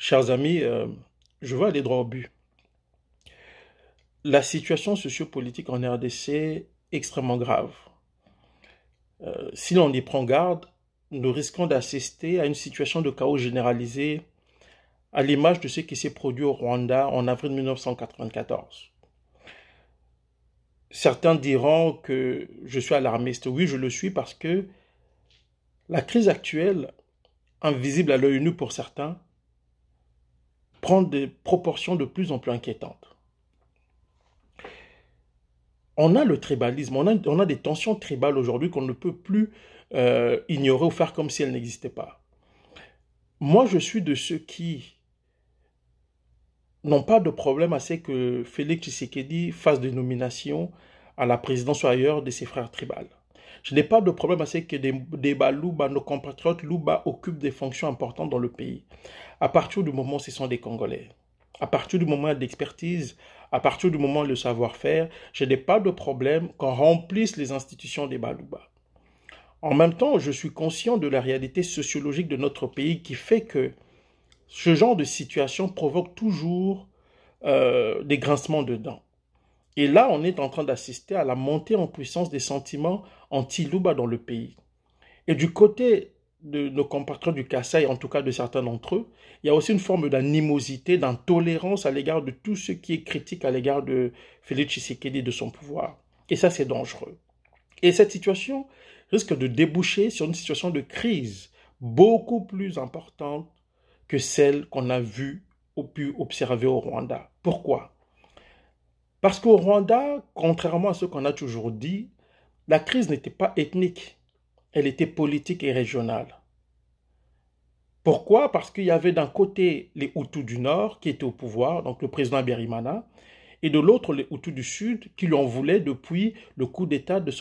Chers amis, je veux aller droit au but. La situation sociopolitique en RDC est extrêmement grave. Si l'on y prend garde, nous risquons d'assister à une situation de chaos généralisé à l'image de ce qui s'est produit au Rwanda en avril 1994. Certains diront que je suis alarmiste. Oui, je le suis parce que la crise actuelle, invisible à l'œil nu pour certains, prend des proportions de plus en plus inquiétantes. On a le tribalisme, on a des tensions tribales aujourd'hui qu'on ne peut plus ignorer ou faire comme si elles n'existaient pas. Moi, je suis de ceux qui n'ont pas de problème à ce que Félix Tshisekedi fasse des nominations à la présidence ou ailleurs de ses frères tribales. Je n'ai pas de problème à ce que des Balouba, nos compatriotes Louba, occupent des fonctions importantes dans le pays. À partir du moment où ce sont des Congolais, à partir du moment d'expertise, à partir du moment où le savoir-faire, je n'ai pas de problème qu'on remplisse les institutions des Balouba. En même temps, je suis conscient de la réalité sociologique de notre pays qui fait que ce genre de situation provoque toujours des grincements de dents. Et là, on est en train d'assister à la montée en puissance des sentiments anti-Louba dans le pays. Et du côté de nos compatriotes du Kasaï, en tout cas de certains d'entre eux, il y a aussi une forme d'animosité, d'intolérance à l'égard de tout ce qui est critique à l'égard de Félix Tshisekedi et de son pouvoir. Et ça, c'est dangereux. Et cette situation risque de déboucher sur une situation de crise beaucoup plus importante que celle qu'on a vue ou pu observer au Rwanda. Pourquoi? Parce qu'au Rwanda, contrairement à ce qu'on a toujours dit, la crise n'était pas ethnique, elle était politique et régionale. Pourquoi? Parce qu'il y avait d'un côté les Hutus du Nord qui étaient au pouvoir, donc le président Habyarimana, et de l'autre les Hutus du Sud qui lui en voulaient depuis le coup d'État de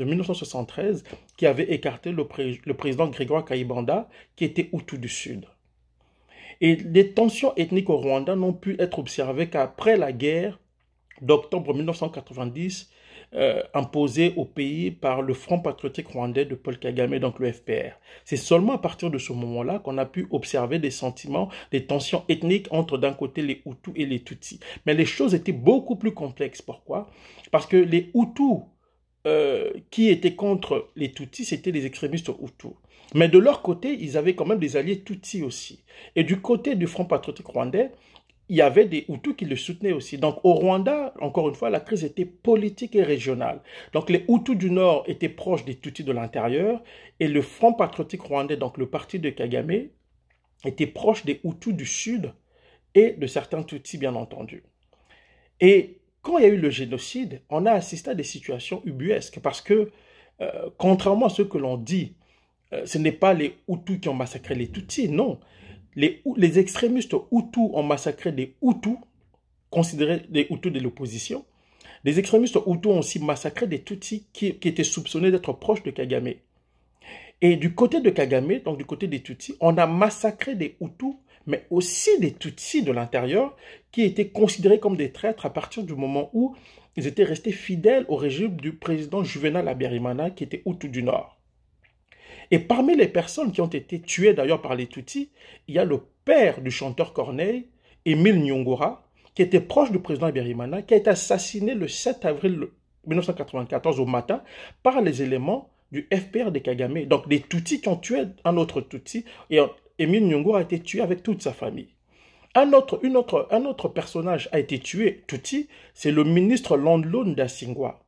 1973, qui avait écarté le président Grégoire Kayibanda, qui était Hutu du Sud. Et les tensions ethniques au Rwanda n'ont pu être observées qu'après la guerre d'octobre 1990, imposée au pays par le Front patriotique rwandais de Paul Kagame, donc le FPR. C'est seulement à partir de ce moment-là qu'on a pu observer des sentiments, des tensions ethniques entre d'un côté les Hutus et les Tutsis. Mais les choses étaient beaucoup plus complexes. Pourquoi? Parce que les Hutus qui étaient contre les Tutsis, c'était les extrémistes Hutus. Mais de leur côté, ils avaient quand même des alliés Tutsis aussi. Et du côté du Front patriotique rwandais, il y avait des Hutus qui le soutenaient aussi. Donc au Rwanda, encore une fois, la crise était politique et régionale. Donc les Hutus du Nord étaient proches des Tutsis de l'intérieur et le Front patriotique rwandais, donc le parti de Kagame, était proche des Hutus du Sud et de certains Tutsis, bien entendu. Et quand il y a eu le génocide, on a assisté à des situations ubuesques parce que, contrairement à ce que l'on dit, ce n'est pas les Hutus qui ont massacré les Tutsis, non. Les extrémistes Hutus ont massacré des Hutus, considérés des Hutus de l'opposition. Les extrémistes Hutus ont aussi massacré des Tutsis qui étaient soupçonnés d'être proches de Kagame. Et du côté de Kagame, donc du côté des Tutsis, on a massacré des Hutus, mais aussi des Tutsis de l'intérieur, qui étaient considérés comme des traîtres à partir du moment où ils étaient restés fidèles au régime du président Juvenal Habyarimana, qui était Hutu du Nord. Et parmi les personnes qui ont été tuées d'ailleurs par les Tutsis, il y a le père du chanteur Corneille, Émile Nyongora, qui était proche du président Habyarimana, qui a été assassiné le 7 avril 1994 au matin par les éléments du FPR de Kagame. Donc des Tutsis qui ont tué un autre Tutsi, et Émile Nyongora a été tué avec toute sa famille. Un autre personnage a été tué, Tutsi, c'est le ministre Landlo Ndasingwa,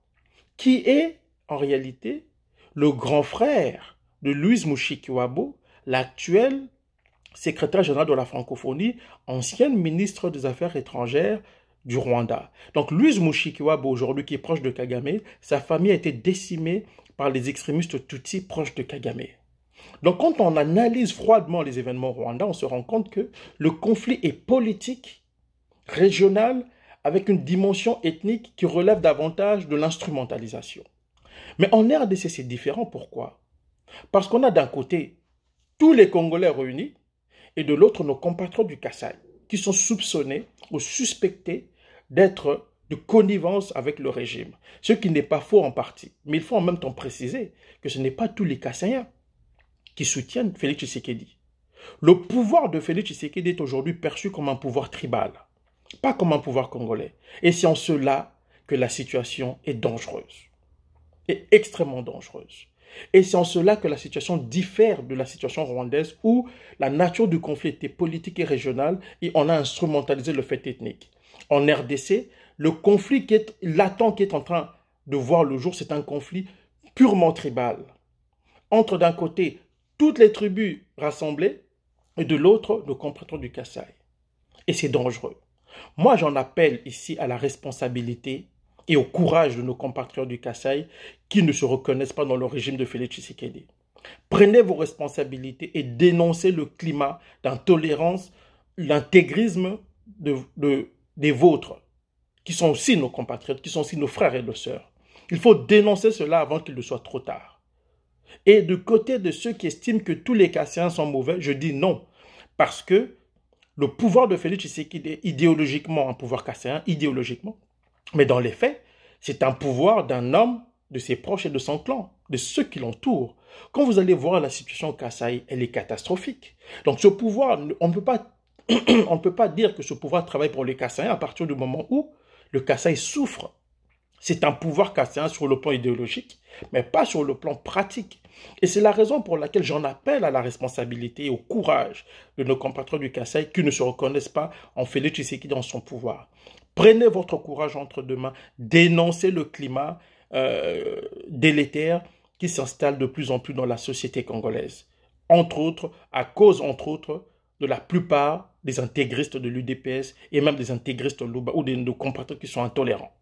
qui est en réalité le grand frère de Louise Mushikiwabo, l'actuel secrétaire général de la francophonie, ancienne ministre des Affaires étrangères du Rwanda. Donc Louise Mushikiwabo, aujourd'hui qui est proche de Kagame, sa famille a été décimée par les extrémistes Tutsis proches de Kagame. Donc quand on analyse froidement les événements au Rwanda, on se rend compte que le conflit est politique, régional, avec une dimension ethnique qui relève davantage de l'instrumentalisation. Mais en RDC, c'est différent. Pourquoi? Parce qu'on a d'un côté tous les Congolais réunis et de l'autre nos compatriotes du Kasaï qui sont soupçonnés ou suspectés d'être de connivence avec le régime. Ce qui n'est pas faux en partie. Mais il faut en même temps préciser que ce n'est pas tous les Kassaïens qui soutiennent Félix Tshisekedi. Le pouvoir de Félix Tshisekedi est aujourd'hui perçu comme un pouvoir tribal, pas comme un pouvoir congolais. Et c'est en cela que la situation est dangereuse, est extrêmement dangereuse. Et c'est en cela que la situation diffère de la situation rwandaise où la nature du conflit était politique et régionale et on a instrumentalisé le fait ethnique. En RDC, le conflit qui est latent, qui est en train de voir le jour, c'est un conflit purement tribal. Entre d'un côté toutes les tribus rassemblées et de l'autre le compatriote du Kasaï. Et c'est dangereux. Moi, j'en appelle ici à la responsabilité et au courage de nos compatriotes du Kasaï qui ne se reconnaissent pas dans le régime de Félix Tshisekedi. Prenez vos responsabilités et dénoncez le climat d'intolérance, l'intégrisme des vôtres, qui sont aussi nos compatriotes, qui sont aussi nos frères et nos sœurs. Il faut dénoncer cela avant qu'il ne soit trop tard. Et du côté de ceux qui estiment que tous les Kassaïens sont mauvais, je dis non. Parce que le pouvoir de Félix Tshisekedi est idéologiquement un pouvoir kassaïen, idéologiquement. Mais dans les faits, c'est un pouvoir d'un homme, de ses proches et de son clan, de ceux qui l'entourent. Quand vous allez voir la situation au Kasaï, elle est catastrophique. Donc ce pouvoir, on ne peut pas dire que ce pouvoir travaille pour les Kassaïens à partir du moment où le Kasaï souffre. C'est un pouvoir kassaïen sur le plan idéologique, mais pas sur le plan pratique. Et c'est la raison pour laquelle j'en appelle à la responsabilité et au courage de nos compatriotes du Kasaï qui ne se reconnaissent pas en Félix Tshisekedi dans son pouvoir. Prenez votre courage entre deux mains, dénoncez le climat délétère qui s'installe de plus en plus dans la société congolaise. Entre autres, à cause, entre autres, de la plupart des intégristes de l'UDPS et même des intégristes Luba ou de compatriotes qui sont intolérants.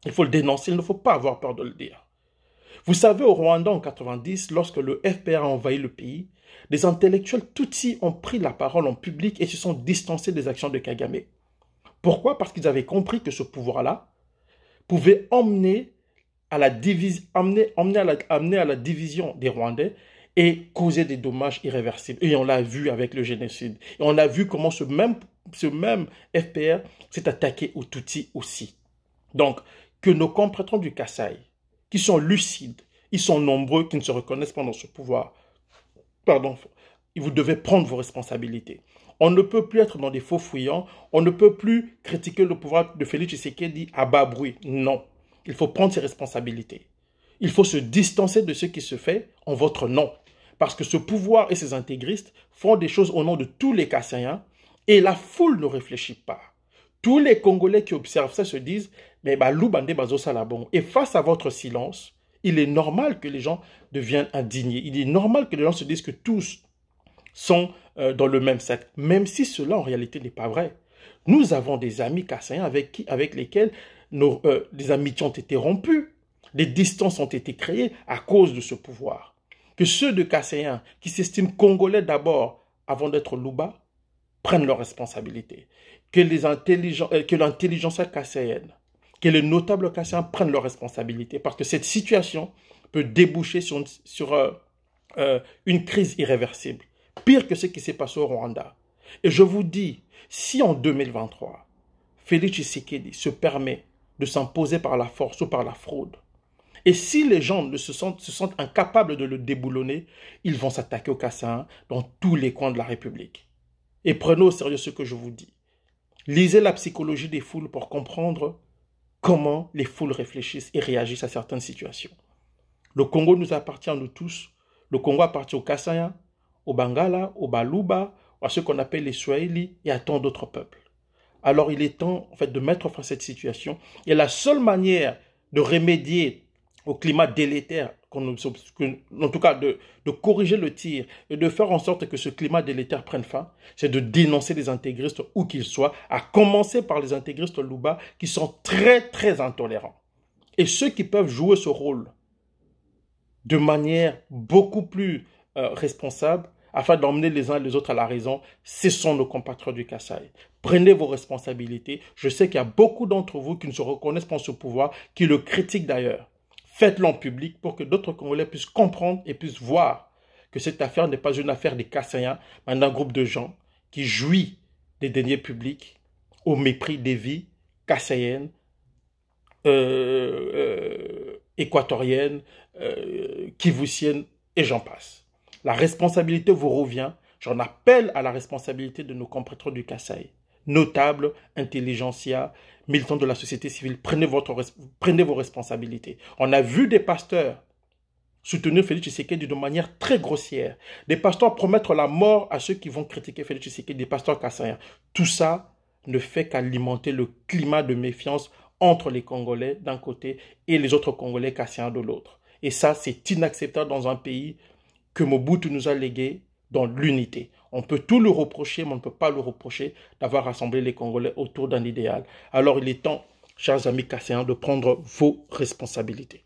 Il faut le dénoncer, il ne faut pas avoir peur de le dire. Vous savez, au Rwanda en 90, lorsque le FPR a envahi le pays, des intellectuels Tutsis ont pris la parole en public et se sont distancés des actions de Kagame. Pourquoi? Parce qu'ils avaient compris que ce pouvoir-là pouvait amener à la division des Rwandais et causer des dommages irréversibles. Et on l'a vu avec le génocide. Et on a vu comment ce même FPR s'est attaqué aux Tutsis aussi. Donc, que nos compatriotes du Kasaï, qui sont lucides, ils sont nombreux, qui ne se reconnaissent pas dans ce pouvoir, pardon, vous devez prendre vos responsabilités. On ne peut plus être dans des faux fuyants, on ne peut plus critiquer le pouvoir de Félix Tshisekedi à bas bruit. Non, il faut prendre ses responsabilités. Il faut se distancer de ce qui se fait en votre nom. Parce que ce pouvoir et ses intégristes font des choses au nom de tous les Kassaïens et la foule ne réfléchit pas. Tous les Congolais qui observent ça se disent « Mais Loubandé Bazo Salabon ». Et face à votre silence, il est normal que les gens deviennent indignés. Il est normal que les gens se disent que tous sont dans le même sac. Même si cela en réalité n'est pas vrai. Nous avons des amis kassaïens avec lesquels les amitiés ont été rompues. Des distances ont été créées à cause de ce pouvoir. Que ceux de Kassaïens qui s'estiment congolais d'abord avant d'être Louba prennent leurs responsabilités. Que l'intelligence kassaïenne, que les notables kassaïens prennent leurs responsabilités parce que cette situation peut déboucher sur une crise irréversible. Pire que ce qui s'est passé au Rwanda. Et je vous dis, si en 2023, Félix Tshisekedi se permet de s'imposer par la force ou par la fraude, et si les gens se sentent incapables de le déboulonner, ils vont s'attaquer aux Kassaïens dans tous les coins de la République. Et prenez au sérieux ce que je vous dis. Lisez la psychologie des foules pour comprendre comment les foules réfléchissent et réagissent à certaines situations. Le Congo nous appartient à nous tous. Le Congo appartient aux Kassaïens, aux Bangala, aux Baluba, à ceux qu'on appelle les Swahili et à tant d'autres peuples. Alors il est temps en fait, de mettre fin à cette situation. Et la seule manière de remédier au climat délétère, en tout cas de corriger le tir et de faire en sorte que ce climat délétère prenne fin, c'est de dénoncer les intégristes où qu'ils soient, à commencer par les intégristes Luba qui sont très très intolérants. Et ceux qui peuvent jouer ce rôle de manière beaucoup plus responsable, afin d'emmener les uns et les autres à la raison, ce sont nos compatriotes du Kasaï. Prenez vos responsabilités. Je sais qu'il y a beaucoup d'entre vous qui ne se reconnaissent pas en ce pouvoir, qui le critiquent d'ailleurs. Faites-le en public pour que d'autres Congolais puissent comprendre et puissent voir que cette affaire n'est pas une affaire des Kassaïens, mais d'un groupe de gens qui jouit des deniers publics au mépris des vies kassaïennes, équatoriennes, kivussiennes et j'en passe. La responsabilité vous revient J'en appelle à la responsabilité de nos compatriotes du Kasaï. Notables, intelligentsia, militants de la société civile, prenez vos responsabilités. On a vu des pasteurs soutenir Félix Tshisekedi de manière très grossière. Des pasteurs promettre la mort à ceux qui vont critiquer Félix Tshisekedi, des pasteurs kassaïens. Tout ça ne fait qu'alimenter le climat de méfiance entre les Congolais d'un côté et les autres Congolais kassaïens de l'autre. Et ça, c'est inacceptable dans un pays que Mobutu nous a légué dans l'unité. On peut tout le reprocher, mais on ne peut pas le reprocher d'avoir rassemblé les Congolais autour d'un idéal. Alors il est temps, chers amis kassaïens, de prendre vos responsabilités.